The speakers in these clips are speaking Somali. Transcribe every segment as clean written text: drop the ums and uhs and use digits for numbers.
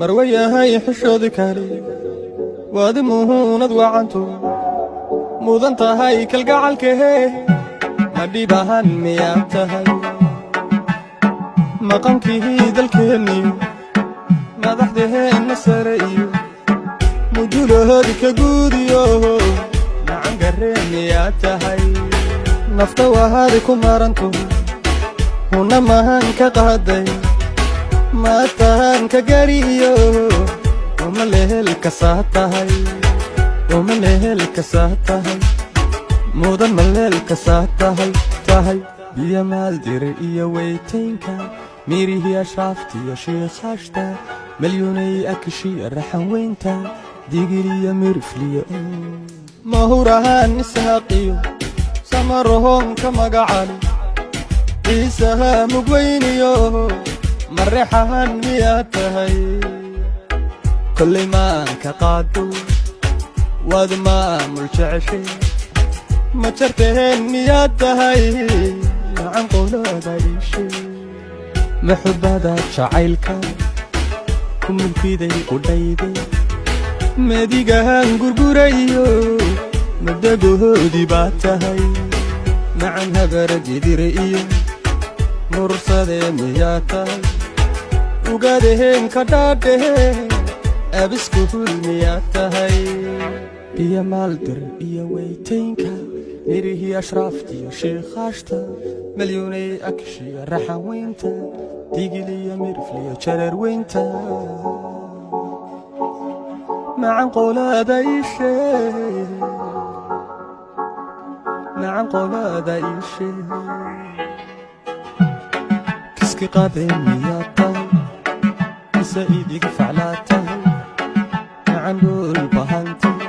marwayahay xishoodi kari waadi muhuunad wacantu mudan tahay kalgacalkehe ma dhibahan miyaad tahay maqankii dalkeenniyo madaxdeheenna sare iyo mudulahoodi ka guudiyo nacan garree miyaad tahay nafta wahaadi ku marantu huna mahan ka qaaday maatahan ka gariyo uma lehel kasaa tahay uma lehel kasaa tahay mudan maleel kasaa tahay biyo maaldire iyo weytaynka miirihii ashraaftiyo shiikhashta malyuunay akishiya raxan weynta digiliyo mirifliyo mahurahaan ishaaqiyo samarohon ka magacali ciisaha mugweyniyo marexahan miyaad tahay kollay maanka qaado waad maamul jeceshay ma jarteen miyaad tahay nacan qolada iishay maxubada jacaylka ku mulkiday qudhayday madigahan gurgurayo madagohoodii baad tahay nacan habara jidire iyo mursadee miyaad tahay ugadeheen ka dhaadhehe abisku hul miyaad tahay biyo maaldir iyo weytaynka mirihii ashraaftiyo shiikhashta malyuunay akishiya raxan weynta digiliyo mirifliyo jareer weynta nacan qolada iishee nacan qolada iishee kiski qadeen miyaad tahay isa idiga faclaa tahay nacan dhul bahantay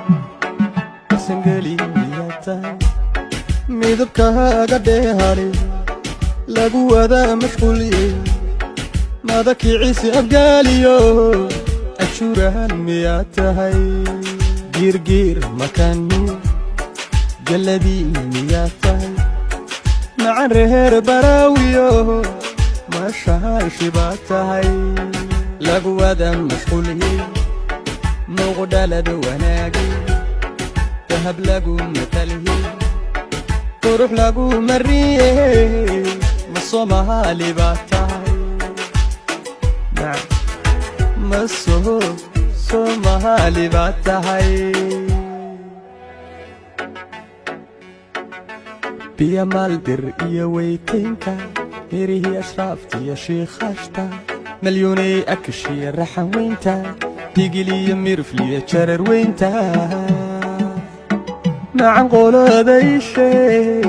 sangeli miyaad tahay midabkaaga dheehari lagu wadaa mashquuliye madakiciisi abgaaliyo ajuurahan miyaad tahay giirgiir makani jalladii miyaad tahay nacan reher baraawiyo mashahaashi baad tahay lagu wadaa mashquuliye muuqdhalad wanaagi dahab lagu mataliye qurux lagu mariye ma Soomaali baad tahay ma Soomaali baad tahay biyo maaldir iyo weytaynka mirihii ashraaftiyo shiikhashta malyuunay akishiya raxan weynta digiliyo mirifliyo jareer weynta nacan qolada iishee